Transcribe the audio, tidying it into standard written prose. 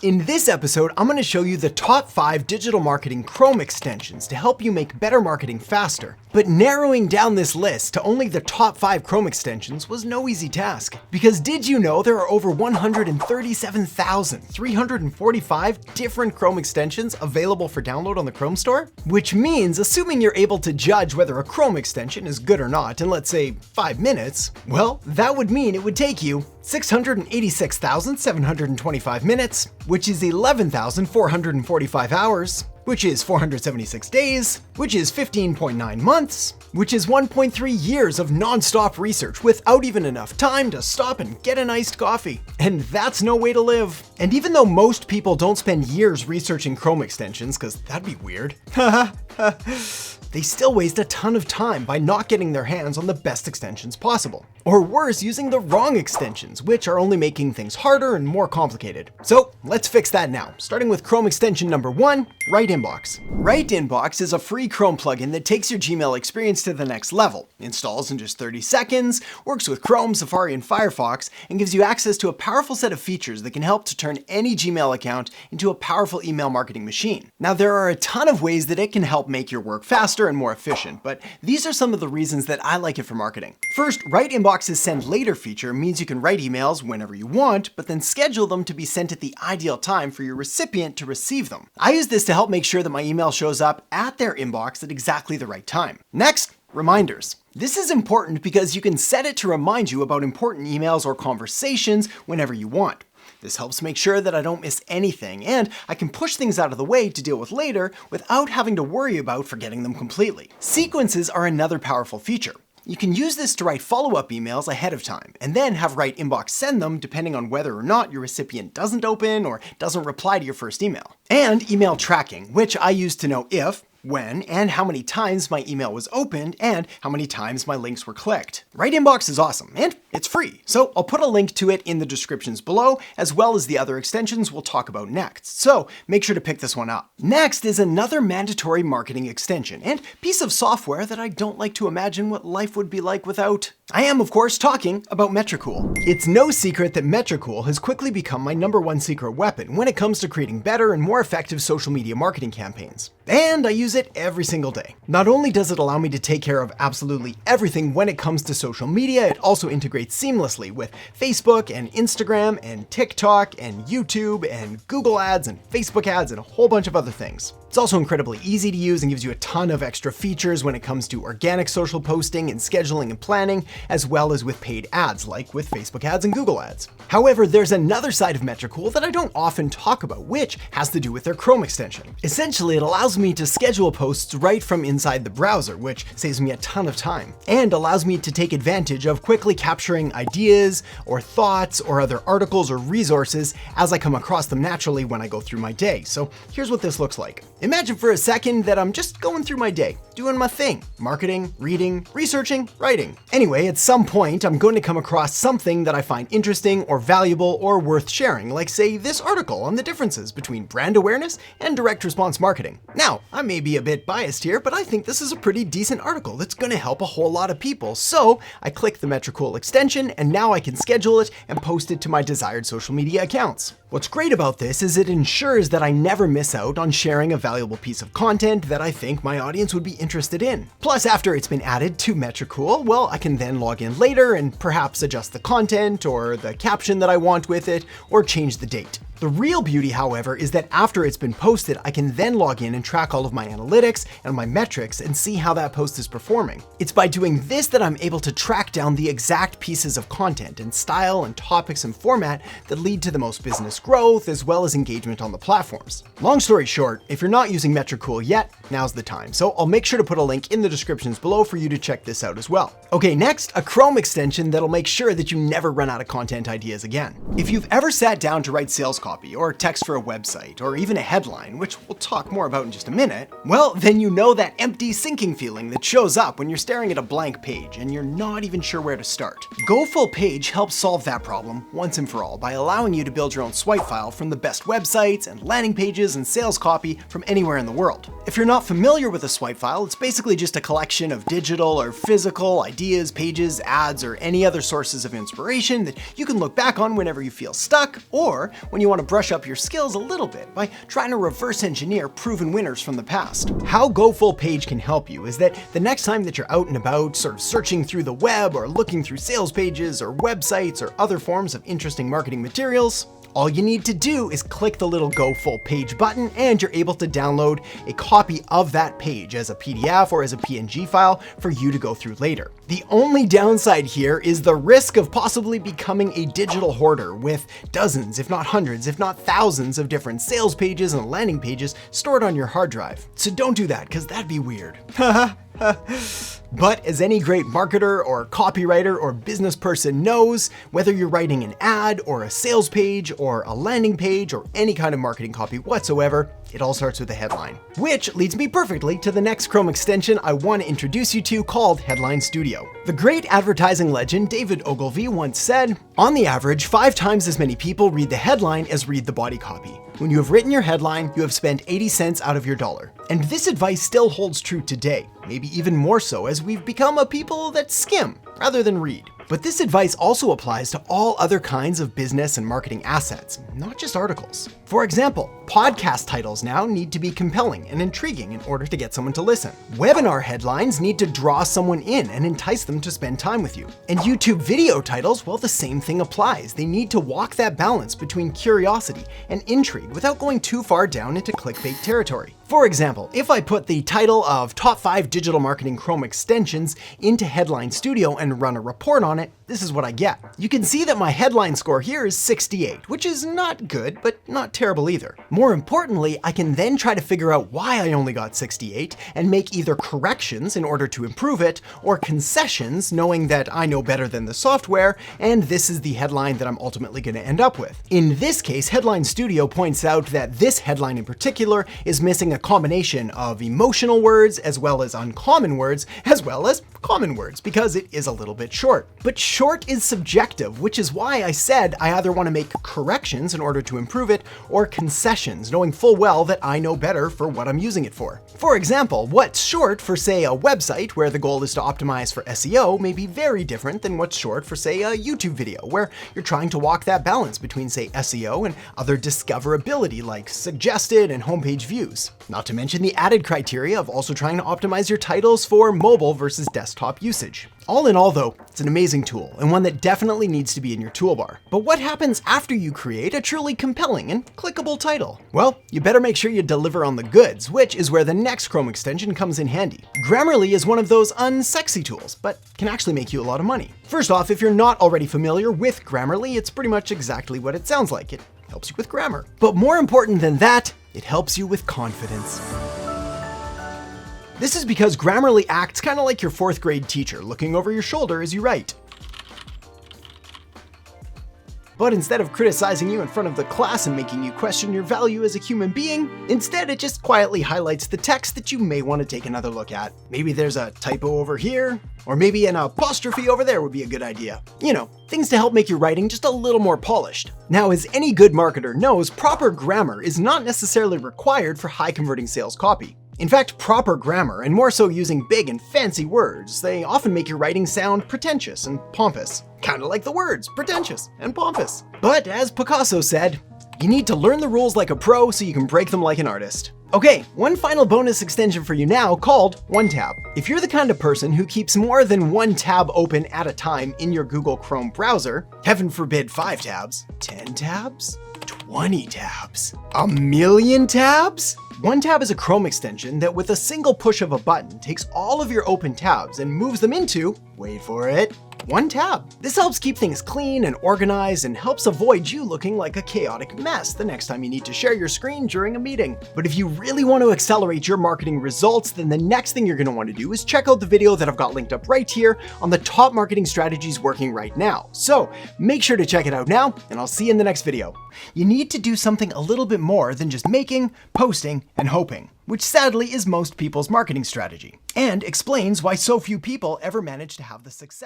In this episode, I'm going to show you the top 5 digital marketing Chrome extensions to help you make better marketing faster. But narrowing down this list to only the top 5 Chrome extensions was no easy task. Because did you know there are over 137,345 different Chrome extensions available for download on the Chrome Store? Which means, assuming you're able to judge whether a Chrome extension is good or not in, let's say, 5 minutes, well, that would mean it would take you 686,725 minutes, which is 11,445 hours, which is 476 days, which is 15.9 months, which is 1.3 years of non-stop research without even enough time to stop and get an iced coffee. And that's no way to live. And even though most people don't spend years researching Chrome extensions, because that'd be weird, they still waste a ton of time by not getting their hands on the best extensions possible. Or worse, using the wrong extensions, which are only making things harder and more complicated. So let's fix that now, starting with Chrome extension number 1, Right Inbox. Right Inbox is a free Chrome plugin that takes your Gmail experience to the next level, installs in just 30 seconds, works with Chrome, Safari, and Firefox, and gives you access to a powerful set of features that can help to turn any Gmail account into a powerful email marketing machine. Now, there are a ton of ways that it can help make your work faster and more efficient, but these are some of the reasons that I like it for marketing. First, Right Inbox's Send Later feature means you can write emails whenever you want, but then schedule them to be sent at the ideal time for your recipient to receive them. I use this to help make sure that my email shows up at their inbox at exactly the right time. Next, reminders. This is important because you can set it to remind you about important emails or conversations whenever you want. This helps make sure that I don't miss anything, and I can push things out of the way to deal with later without having to worry about forgetting them completely. Sequences are another powerful feature. You can use this to write follow-up emails ahead of time, and then have Right Inbox send them depending on whether or not your recipient doesn't open or doesn't reply to your first email. And email tracking, which I use to know if, when, and how many times my email was opened, and how many times my links were clicked. Right Inbox is awesome, and it's free, so I'll put a link to it in the descriptions below, as well as the other extensions we'll talk about next, so make sure to pick this one up. Next is another mandatory marketing extension, and piece of software that I don't like to imagine what life would be like without. I am, of course, talking about Metricool. It's no secret that Metricool has quickly become my #1 secret weapon when it comes to creating better and more effective social media marketing campaigns. And I use it every single day. Not only does it allow me to take care of absolutely everything when it comes to social media, it also integrates seamlessly with Facebook and Instagram and TikTok and YouTube and Google ads and Facebook ads and a whole bunch of other things. It's also incredibly easy to use and gives you a ton of extra features when it comes to organic social posting and scheduling and planning, as well as with paid ads like with Facebook ads and Google ads. However, there's another side of Metricool that I don't often talk about, which has to do with their Chrome extension. Essentially, it allows me to schedule posts right from inside the browser, which saves me a ton of time, and allows me to take advantage of quickly capturing ideas or thoughts or other articles or resources as I come across them naturally when I go through my day. So here's what this looks like. Imagine for a second that I'm just going through my day, doing my thing, marketing, reading, researching, writing. Anyway, at some point, I'm going to come across something that I find interesting or valuable or worth sharing, like say this article on the differences between brand awareness and direct response marketing. Now, I may be a bit biased here, but I think this is a pretty decent article that's going to help a whole lot of people. So I click the Metricool extension, and now I can schedule it and post it to my desired social media accounts. What's great about this is it ensures that I never miss out on sharing a valuable piece of content that I think my audience would be interested in. Plus, after it's been added to Metricool, well, I can then log in later and perhaps adjust the content or the caption that I want with it, or change the date. The real beauty, however, is that after it's been posted, I can then log in and track all of my analytics and my metrics and see how that post is performing. It's by doing this that I'm able to track down the exact pieces of content and style and topics and format that lead to the most business growth as well as engagement on the platforms. Long story short, if you're not using Metricool yet, now's the time. So I'll make sure to put a link in the descriptions below for you to check this out as well. Okay, next, a Chrome extension that'll make sure that you never run out of content ideas again. If you've ever sat down to write sales copy or text for a website or even a headline, which we'll talk more about in just just a minute, well, then you know that empty sinking feeling that shows up when you're staring at a blank page and you're not even sure where to start. Go Full Page helps solve that problem once and for all by allowing you to build your own swipe file from the best websites and landing pages and sales copy from anywhere in the world. If you're not familiar with a swipe file, it's basically just a collection of digital or physical ideas, pages, ads, or any other sources of inspiration that you can look back on whenever you feel stuck, or when you want to brush up your skills a little bit by trying to reverse engineer proven winners from the past. How Go Full Page can help you is that the next time that you're out and about, sort of searching through the web or looking through sales pages or websites or other forms of interesting marketing materials, all you need to do is click the little Go Full Page button and you're able to download a copy of that page as a PDF or as a PNG file for you to go through later. The only downside here is the risk of possibly becoming a digital hoarder with dozens, if not hundreds, if not thousands of different sales pages and landing pages stored on your hard drive. So don't do that, because that'd be weird. But as any great marketer or copywriter or business person knows, whether you're writing an ad or a sales page or a landing page or any kind of marketing copy whatsoever, it all starts with a headline. Which leads me perfectly to the next Chrome extension I want to introduce you to, called Headline Studio. The great advertising legend David Ogilvy once said, "On the average, 5 times as many people read the headline as read the body copy. When you have written your headline, you have spent 80 cents out of your dollar." And this advice still holds true today, maybe even more so as we've become a people that skim rather than read. But this advice also applies to all other kinds of business and marketing assets, not just articles. For example, podcast titles now need to be compelling and intriguing in order to get someone to listen. Webinar headlines need to draw someone in and entice them to spend time with you. And YouTube video titles, well, the same thing applies. They need to walk that balance between curiosity and intrigue without going too far down into clickbait territory. For example, if I put the title of Top 5 Digital Marketing Chrome Extensions into Headline Studio and run a report on it, this is what I get. You can see that my headline score here is 68, which is not good, but not terrible either. More importantly, I can then try to figure out why I only got 68 and make either corrections in order to improve it or concessions, knowing that I know better than the software, and this is the headline that I'm ultimately going to end up with. In this case, Headline Studio points out that this headline in particular is missing a combination of emotional words as well as uncommon words as well as common words because it is a little bit short. But short is subjective, which is why I said I either want to make corrections in order to improve it or concessions, knowing full well that I know better for what I'm using it for. For example, what's short for, say, a website where the goal is to optimize for SEO may be very different than what's short for, say, a YouTube video where you're trying to walk that balance between, say, SEO and other discoverability like suggested and homepage views. Not to mention the added criteria of also trying to optimize your titles for mobile versus desktop usage. All in all though, it's an amazing tool and one that definitely needs to be in your toolbar. But what happens after you create a truly compelling and clickable title? Well, you better make sure you deliver on the goods, which is where the next Chrome extension comes in handy. Grammarly is one of those unsexy tools, but can actually make you a lot of money. First off, if you're not already familiar with Grammarly, it's pretty much exactly what it sounds like. It helps you with grammar. But more important than that, it helps you with confidence. This is because Grammarly acts kind of like your 4th grade teacher looking over your shoulder as you write. But instead of criticizing you in front of the class and making you question your value as a human being, instead it just quietly highlights the text that you may want to take another look at. Maybe there's a typo over here, or maybe an apostrophe over there would be a good idea. You know, things to help make your writing just a little more polished. Now, as any good marketer knows, proper grammar is not necessarily required for high converting sales copy. In fact, proper grammar, and more so using big and fancy words, they often make your writing sound pretentious and pompous. Kinda like the words, pretentious and pompous. But as Picasso said, you need to learn the rules like a pro so you can break them like an artist. Okay, one final bonus extension for you now called OneTab. If you're the kind of person who keeps more than one tab open at a time in your Google Chrome browser, heaven forbid 5 tabs, 10 tabs, 20 tabs, 1,000,000 tabs? OneTab is a Chrome extension that with a single push of a button takes all of your open tabs and moves them into, wait for it, one tab. This helps keep things clean and organized and helps avoid you looking like a chaotic mess the next time you need to share your screen during a meeting. But if you really want to accelerate your marketing results, then the next thing you're going to want to do is check out the video that I've got linked up right here on the top marketing strategies working right now. So make sure to check it out now, and I'll see you in the next video. You need to do something a little bit more than just making, posting, and hoping, which sadly is most people's marketing strategy, and explains why so few people ever manage to have the success